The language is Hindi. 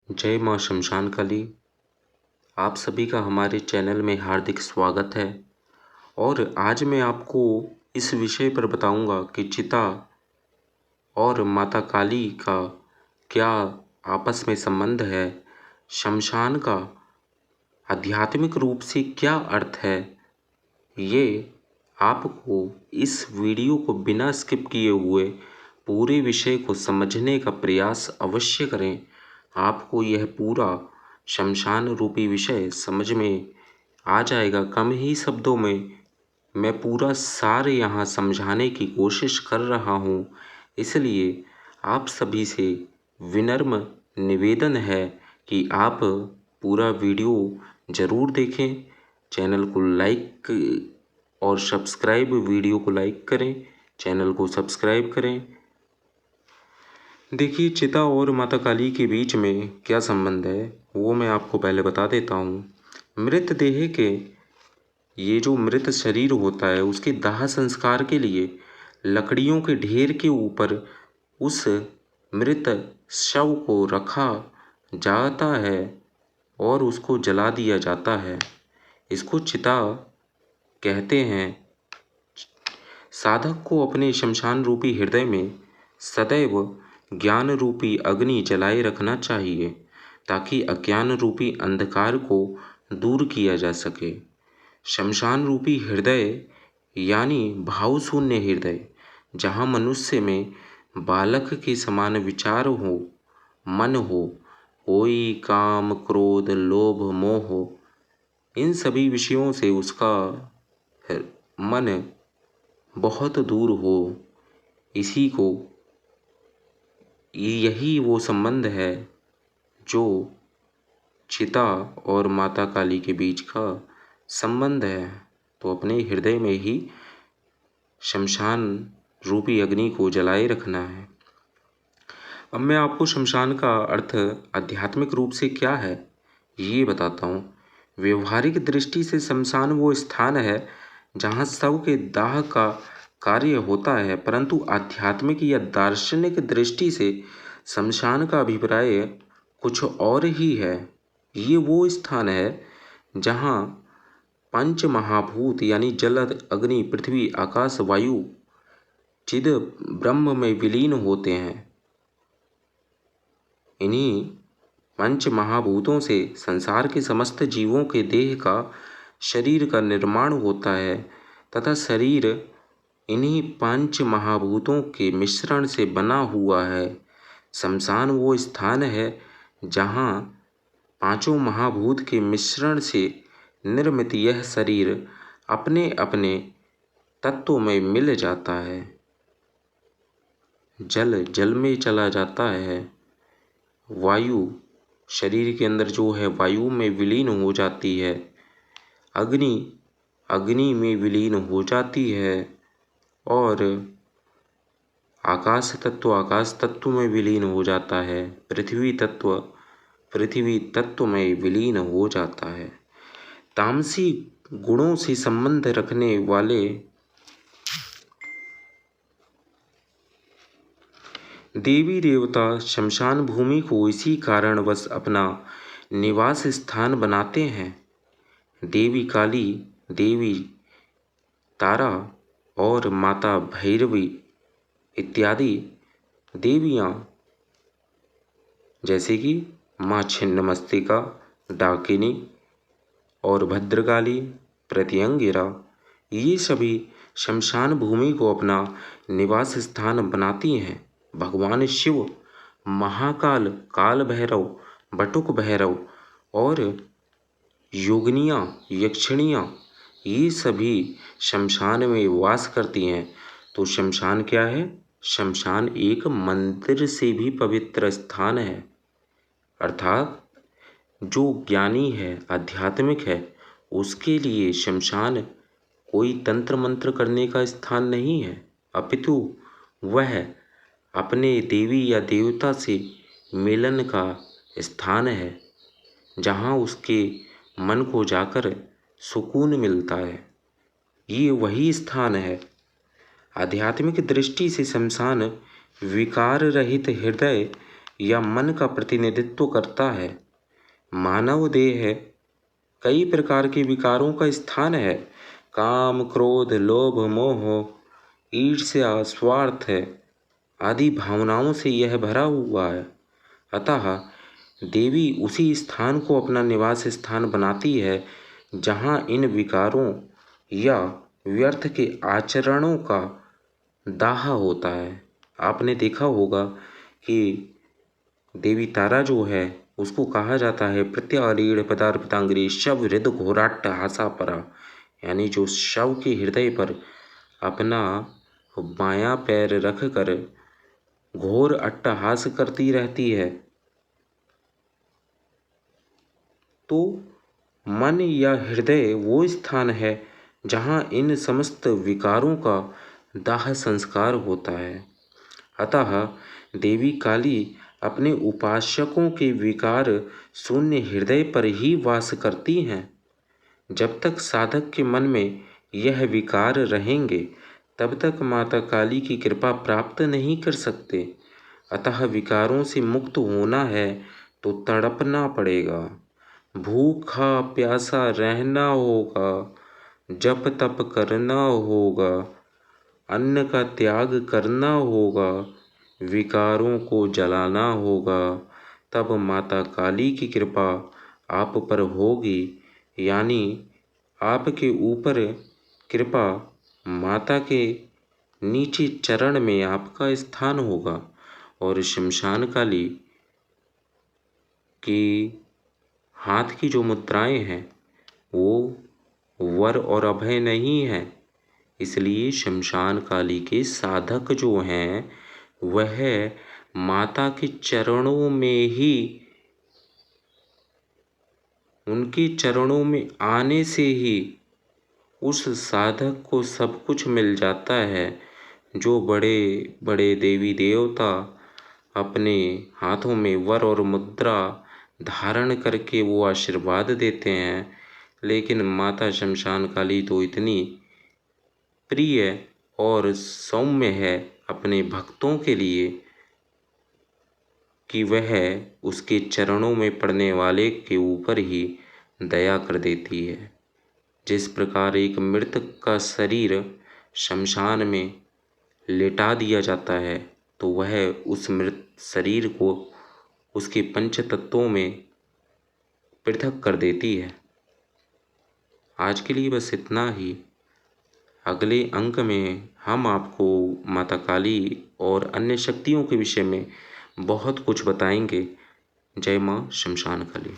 जय माँ शमशान काली। आप सभी का हमारे चैनल में हार्दिक स्वागत है। और आज मैं आपको इस विषय पर बताऊंगा कि चिता और माता काली का क्या आपस में संबंध है, शमशान का आध्यात्मिक रूप से क्या अर्थ है। ये आपको इस वीडियो को बिना स्किप किए हुए पूरे विषय को समझने का प्रयास अवश्य करें। आपको यह पूरा शमशान रूपी विषय समझ में आ जाएगा। कम ही शब्दों में मैं पूरा सार यहाँ समझाने की कोशिश कर रहा हूँ, इसलिए आप सभी से विनम्र निवेदन है कि आप पूरा वीडियो ज़रूर देखें। चैनल को लाइक और सब्सक्राइब, वीडियो को लाइक करें, चैनल को सब्सक्राइब करें। देखिए, चिता और माता काली के बीच में क्या संबंध है वो मैं आपको पहले बता देता हूँ। मृत देह के ये जो मृत शरीर होता है उसके दाह संस्कार के लिए लकड़ियों के ढेर के ऊपर उस मृत शव को रखा जाता है और उसको जला दिया जाता है। इसको चिता कहते हैं। साधक को अपने शमशान रूपी हृदय में सदैव ज्ञान रूपी अग्नि जलाए रखना चाहिए ताकि अज्ञान रूपी अंधकार को दूर किया जा सके। शमशान रूपी हृदय यानी भावशून्य हृदय, जहाँ मनुष्य में बालक के समान विचार हो, मन हो, कोई काम क्रोध लोभ मोह इन सभी विषयों से उसका मन बहुत दूर हो, इसी को यही वो संबंध है जो चिता और माता काली के बीच का संबंध है। तो अपने हृदय में ही शमशान रूपी अग्नि को जलाए रखना है। अब मैं आपको शमशान का अर्थ आध्यात्मिक रूप से क्या है ये बताता हूँ। व्यवहारिक दृष्टि से शमशान वो स्थान है जहाँ शव के दाह का कार्य होता है, परंतु आध्यात्मिक या दार्शनिक दृष्टि से शमशान का अभिप्राय कुछ और ही है। ये वो स्थान है जहाँ पंच महाभूत यानी जल अग्नि पृथ्वी आकाश वायु चिद ब्रह्म में विलीन होते हैं। इन्हीं पंच महाभूतों से संसार के समस्त जीवों के देह का शरीर का निर्माण होता है तथा शरीर इन्हीं पंच महाभूतों के मिश्रण से बना हुआ है। शमशान वो स्थान है जहाँ पांचों महाभूत के मिश्रण से निर्मित यह शरीर अपने अपने तत्वों में मिल जाता है। जल जल में चला जाता है, वायु शरीर के अंदर जो है वायु में विलीन हो जाती है, अग्नि अग्नि में विलीन हो जाती है और आकाश तत्व में विलीन हो जाता है, पृथ्वी तत्व में विलीन हो जाता है। तामसी गुणों से संबंध रखने वाले देवी देवता शमशान भूमि को इसी कारणवश अपना निवास स्थान बनाते हैं। देवी काली, देवी तारा और माता भैरवी इत्यादि देवियाँ जैसे कि माँ छिन्नमस्तिका, डाकिनी और भद्रकाली, प्रत्यंगिरा, ये सभी शमशान भूमि को अपना निवास स्थान बनाती हैं। भगवान शिव, महाकाल, काल भैरव, बटुक भैरव और योगिनियाँ यक्षिणियाँ ये सभी शमशान में वास करती हैं। तो शमशान क्या है? शमशान एक मंदिर से भी पवित्र स्थान है। अर्थात जो ज्ञानी है, आध्यात्मिक है, उसके लिए शमशान कोई तंत्र मंत्र करने का स्थान नहीं है, अपितु वह अपने देवी या देवता से मिलन का स्थान है जहाँ उसके मन को जाकर सुकून मिलता है। ये वही स्थान है। आध्यात्मिक दृष्टि से शमशान विकार रहित हृदय या मन का प्रतिनिधित्व करता है। मानव देह कई प्रकार के विकारों का स्थान है। काम, क्रोध, लोभ, मोह, ईर्ष्या, स्वार्थ आदि भावनाओं से यह भरा हुआ है। अतः देवी उसी स्थान को अपना निवास स्थान बनाती है जहाँ इन विकारों या व्यर्थ के आचरणों का दाह होता है। आपने देखा होगा कि देवी तारा जो है उसको कहा जाता है प्रत्यारीढ़ पदार्पितांग्री शव हृद घोराट्ट हासा परा, यानी जो शव के हृदय पर अपना बायां पैर रख कर घोर अट्टहास करती रहती है। तो मन या हृदय वो स्थान है जहाँ इन समस्त विकारों का दाह संस्कार होता है। अतः देवी काली अपने उपासकों के विकार शून्य हृदय पर ही वास करती हैं। जब तक साधक के मन में यह विकार रहेंगे तब तक माता काली की कृपा प्राप्त नहीं कर सकते। अतः विकारों से मुक्त होना है तो तड़पना पड़ेगा, भूखा प्यासा रहना होगा, जप तप करना होगा, अन्न का त्याग करना होगा, विकारों को जलाना होगा, तब माता काली की कृपा आप पर होगी। यानी आपके ऊपर कृपा माता के नीचे चरण में आपका स्थान होगा। और शमशान काली की हाथ की जो मुद्राएं हैं वो वर और अभय नहीं है, इसलिए शमशान काली के साधक जो हैं वह माता के चरणों में ही, उनके चरणों में आने से ही उस साधक को सब कुछ मिल जाता है। जो बड़े बड़े देवी देवता अपने हाथों में वर और मुद्रा धारण करके वो आशीर्वाद देते हैं, लेकिन माता शमशान काली तो इतनी प्रिय और सौम्य है अपने भक्तों के लिए कि वह उसके चरणों में पड़ने वाले के ऊपर ही दया कर देती है। जिस प्रकार एक मृतक का शरीर शमशान में लेटा दिया जाता है तो वह उस मृत शरीर को उसके पंच तत्वों में पृथक कर देती है। आज के लिए बस इतना ही। अगले अंक में हम आपको माता काली और अन्य शक्तियों के विषय में बहुत कुछ बताएंगे। जय माँ शमशान काली।